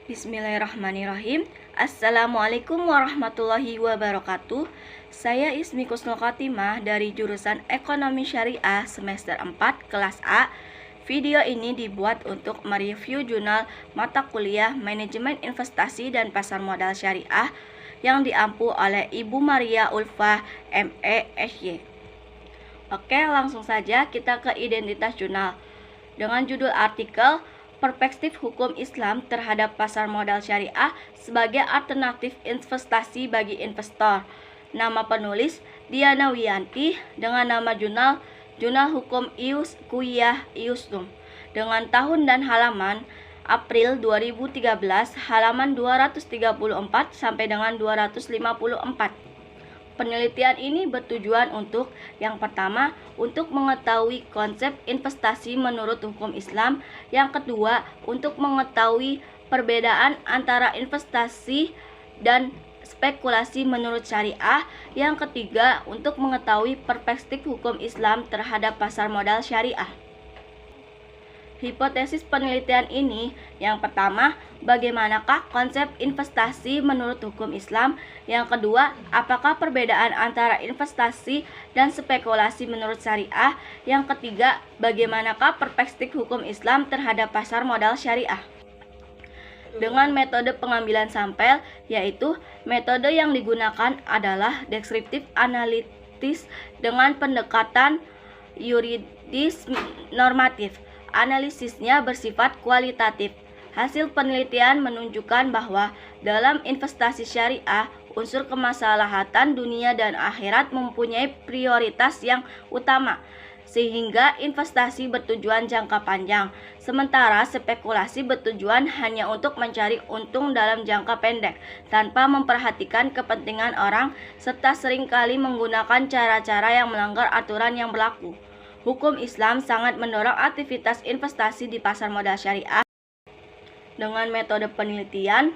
Bismillahirrahmanirrahim. Assalamualaikum warahmatullahi wabarakatuh. Saya Ismi Kusnul Khotimah dari jurusan Ekonomi Syariah semester 4 kelas A. Video ini dibuat untuk mereview jurnal mata kuliah Manajemen Investasi dan Pasar Modal Syariah yang diampu oleh Ibu Maria Ulfa, ME, SY. Oke, langsung saja kita ke identitas jurnal. Dengan judul artikel Perspektif Hukum Islam terhadap Pasar Modal Syariah sebagai Alternatif Investasi bagi Investor. Nama penulis Diana Wiyanti dengan nama jurnal Hukum IUS Kuliah IUSNUM dengan tahun dan halaman April 2013 halaman 234 sampai dengan 254. Penelitian ini bertujuan untuk yang pertama, untuk mengetahui konsep investasi menurut hukum Islam. Yang kedua, untuk mengetahui perbedaan antara investasi dan spekulasi menurut syariah. Yang ketiga, untuk mengetahui perspektif hukum Islam terhadap pasar modal syariah. Hipotesis penelitian ini, yang pertama, bagaimanakah konsep investasi menurut hukum Islam? Yang kedua, apakah perbedaan antara investasi dan spekulasi menurut syariah? Yang ketiga, bagaimanakah perspektif hukum Islam terhadap pasar modal syariah? Dengan metode pengambilan sampel, yaitu metode yang digunakan adalah deskriptif analitis dengan pendekatan yuridis normatif. Analisisnya bersifat kualitatif. Hasil penelitian menunjukkan bahwa dalam investasi syariah, unsur kemaslahatan dunia dan akhirat mempunyai prioritas yang utama, sehingga investasi bertujuan jangka panjang, sementara spekulasi bertujuan hanya untuk mencari untung dalam jangka pendek, tanpa memperhatikan kepentingan orang, serta seringkali menggunakan cara-cara yang melanggar aturan yang berlaku. Hukum Islam sangat mendorong aktivitas investasi di pasar modal syariah dengan metode penelitian.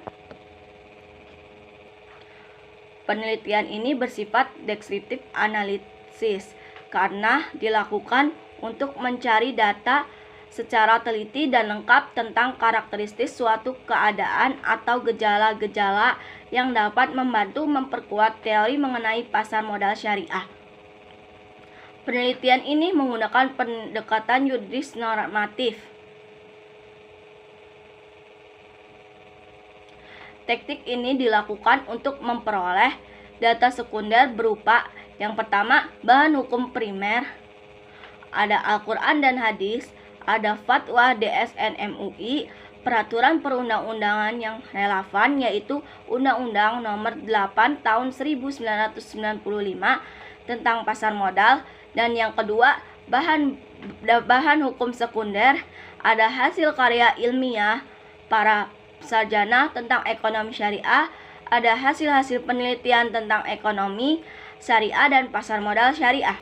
Penelitian ini bersifat deskriptif analisis karena dilakukan untuk mencari data secara teliti dan lengkap tentang karakteristik suatu keadaan atau gejala-gejala yang dapat membantu memperkuat teori mengenai pasar modal syariah. Penelitian ini menggunakan pendekatan yuridis normatif. Teknik ini dilakukan untuk memperoleh data sekunder berupa yang pertama, bahan hukum primer, ada Al-Quran dan hadis, ada fatwa DSN MUI, peraturan perundang-undangan yang relevan yaitu Undang-Undang Nomor 8 Tahun 1995 tentang pasar modal. Dan yang kedua, bahan hukum sekunder, ada hasil karya ilmiah para sarjana tentang ekonomi syariah, ada hasil-hasil penelitian tentang ekonomi syariah dan pasar modal syariah.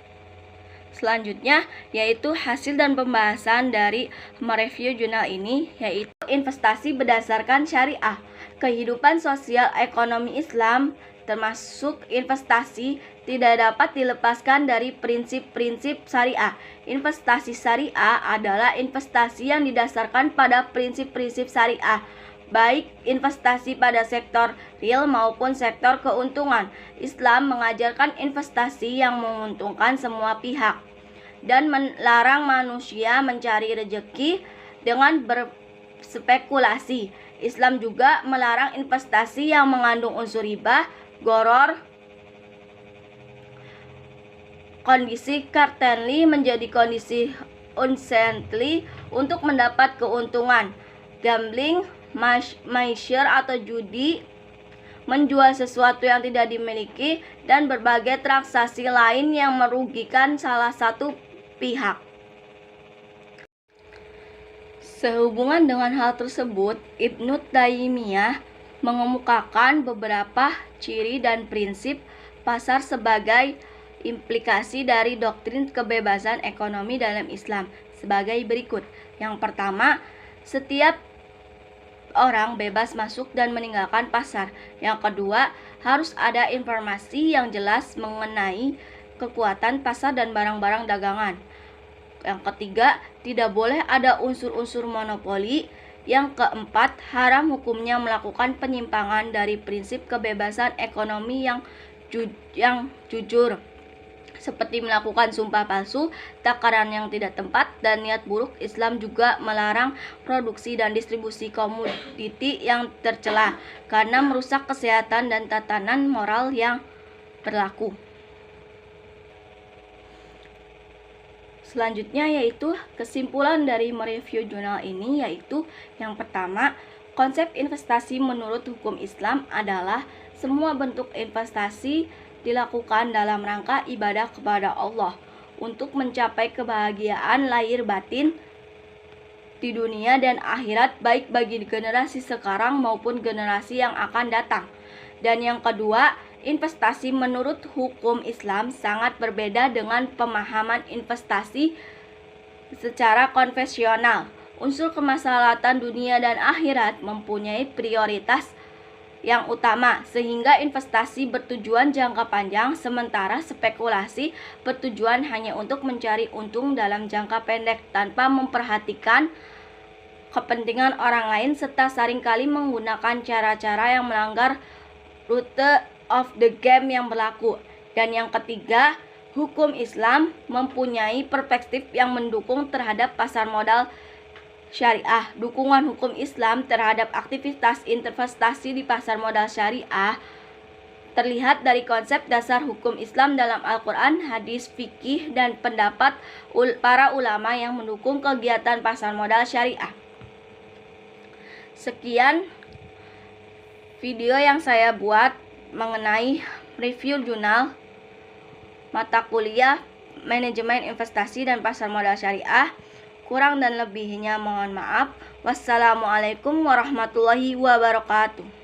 Selanjutnya, yaitu hasil dan pembahasan dari mereview jurnal ini, yaitu investasi berdasarkan syariah, kehidupan sosial ekonomi Islam, termasuk investasi, tidak dapat dilepaskan dari prinsip-prinsip syariah. Investasi syariah adalah investasi yang didasarkan pada prinsip-prinsip syariah, baik investasi pada sektor real maupun sektor keuntungan. Islam mengajarkan investasi yang menguntungkan semua pihak dan melarang manusia mencari rezeki dengan berspekulasi. Islam juga melarang investasi yang mengandung unsur riba, goror, kondisi kartelli menjadi kondisi unsently untuk mendapat keuntungan, gambling, maisir atau judi, menjual sesuatu yang tidak dimiliki, dan berbagai transaksi lain yang merugikan salah satu pihak. Sehubungan dengan hal tersebut, Ibnu Taimiyah mengemukakan beberapa ciri dan prinsip pasar sebagai implikasi dari doktrin kebebasan ekonomi dalam Islam sebagai berikut. Yang pertama, setiap orang bebas masuk dan meninggalkan pasar. Yang kedua, harus ada informasi yang jelas mengenai kekuatan pasar dan barang-barang dagangan. Yang ketiga, tidak boleh ada unsur-unsur monopoli. Yang keempat, haram hukumnya melakukan penyimpangan dari prinsip kebebasan ekonomi yang jujur, seperti melakukan sumpah palsu, takaran yang tidak tepat, dan niat buruk. Islam juga melarang produksi dan distribusi komoditi yang tercela karena merusak kesehatan dan tatanan moral yang berlaku. Selanjutnya yaitu kesimpulan dari mereview jurnal ini, yaitu yang pertama, konsep investasi menurut hukum Islam adalah semua bentuk investasi dilakukan dalam rangka ibadah kepada Allah untuk mencapai kebahagiaan lahir batin di dunia dan akhirat, baik bagi generasi sekarang maupun generasi yang akan datang. Dan yang kedua, investasi menurut hukum Islam sangat berbeda dengan pemahaman investasi secara konvensional. Unsur kemaslahatan dunia dan akhirat mempunyai prioritas yang utama, sehingga investasi bertujuan jangka panjang, sementara spekulasi bertujuan hanya untuk mencari untung dalam jangka pendek tanpa memperhatikan kepentingan orang lain, serta seringkali menggunakan cara-cara yang melanggar rute of the game yang berlaku. Dan yang ketiga, hukum Islam mempunyai perspektif yang mendukung terhadap pasar modal syariah. Dukungan hukum Islam terhadap aktivitas investasi di pasar modal syariah terlihat dari konsep dasar hukum Islam dalam Al-Quran, hadis, fikih, dan pendapat para ulama yang mendukung kegiatan pasar modal syariah. Sekian video yang saya buat mengenai review jurnal mata kuliah Manajemen Investasi dan Pasar Modal Syariah. Kurang dan lebihnya mohon maaf. Wassalamualaikum warahmatullahi wabarakatuh.